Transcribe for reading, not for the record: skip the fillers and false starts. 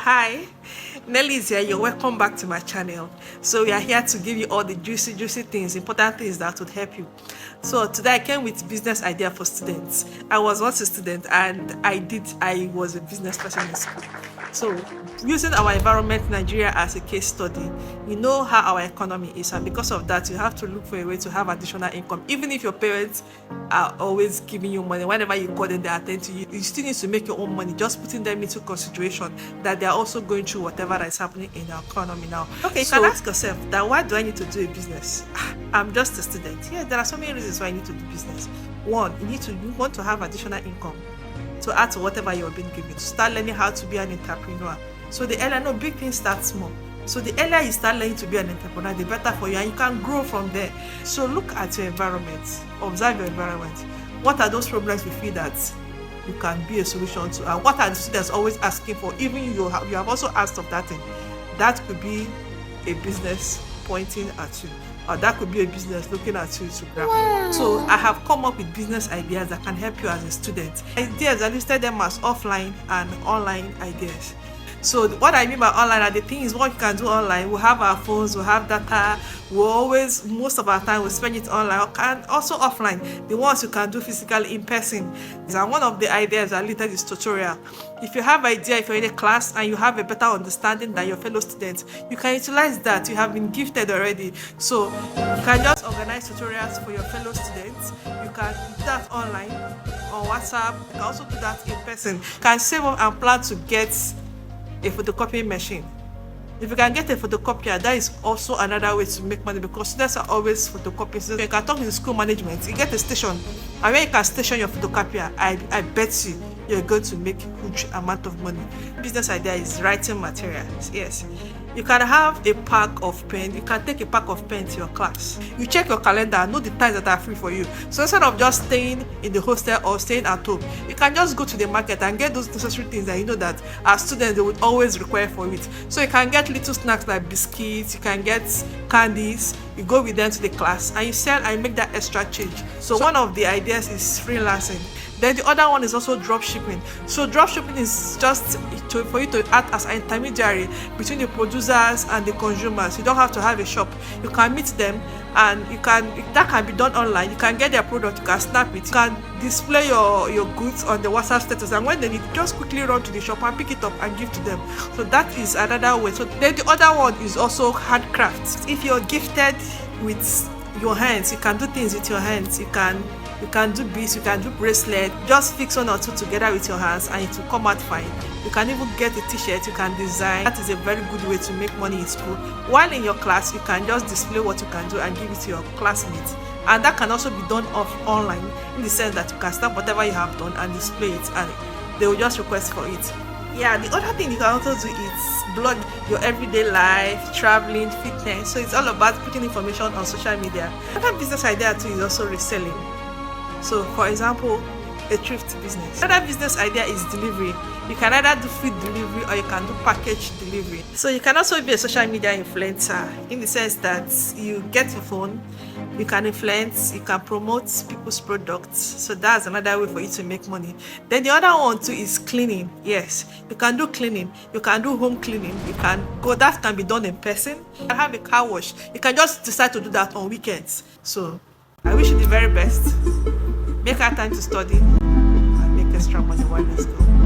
hi, Nelly is here. You're welcome back to my channel. So we are here to give you all the juicy things, important things that would help you. So today I came with business idea for students. I was once a student and I was a business person in school. So using our environment Nigeria as a case study, you know how our economy is, and because of that you have to look for a way to have additional income. Even if your parents are always giving you money, whenever you call them they attend to you, you still need to make your own money, just putting them into consideration that they are also going through whatever that is happening in our economy now. Okay, you can ask yourself that why do I need to do a business? I'm just a student. Yeah, there are so many reasons why I need to do business. One, you want to have additional income to add to whatever you're being given, to start learning how to be an entrepreneur. So the earlier, no, big things start small. So the earlier you start learning to be an entrepreneur, the better for you, and you can grow from there. So look at your environment, observe your environment. What are those problems you feel that you can be a solution to, and what are the students always asking for? Even you have also asked of that thing. That could be a business pointing at you, or that could be a business looking at you to grab. Wow. So I have come up with business ideas that can help you as a student. Ideas, I listed them as offline and online ideas. So what I mean by online are the things what you can do online. We have our phones, we have data, most of our time we spend it online, and also offline, the ones you can do physically in person. And one of the ideas I listed is tutorial. If you have idea, if you're in a class and you have a better understanding than your fellow students, you can utilize that. You have been gifted already. So you can just organize tutorials for your fellow students. You can do that online, on WhatsApp. You can also do that in person. You can save up and plan to get a photocopying machine. If you can get a photocopier, that is also another way to make money, because students are always photocopying. So you can talk to the school management, you get a station, and when you can station your photocopier, I bet you're going to make a huge amount of money. Business idea is writing materials. Yes, you can have a pack of pen. You can take a pack of pen to your class. You check your calendar, know the times that are free for you. So instead of just staying in the hostel or staying at home, you can just go to the market and get those necessary things that you know that as students they would always require for it. So you can get little snacks like biscuits, you can get candies, you go with them to the class and you sell and make that extra change. So one of the ideas is freelancing. Then the other one is also drop shipping. So drop shipping is just for you to act as an intermediary between the producers and the consumers. You don't have to have a shop. You can meet them, and that can be done online. You can get their product, you can snap it, you can display your goods on the WhatsApp status, and when they need, just quickly run to the shop and pick it up and give to them. So that is another way. So then the other one is also handcraft. If you're gifted with your hands, you can do things with your hands. You can do beads, you can do bracelet. Just fix one or two together with your hands and it will come out fine. You can even get a t-shirt, you can design. That is a very good way to make money in school. While in your class, you can just display what you can do and give it to your classmates. And that can also be done online, in the sense that you can start whatever you have done and display it, and they will just request for it. Yeah, the other thing you can also do is blog your everyday life, traveling, fitness. So it's all about putting information on social media. Another business idea too is also reselling. So for example, a thrift business. Another business idea is delivery. You can either do food delivery or you can do package delivery. So you can also be a social media influencer, in the sense that you get your phone, you can influence, you can promote people's products. So that's another way for you to make money. Then the other one too is cleaning. Yes, you can do cleaning, you can do home cleaning, that can be done in person. You can have a car wash, you can just decide to do that on weekends. So I wish you the very best. Make our time to study and make extra money while in school.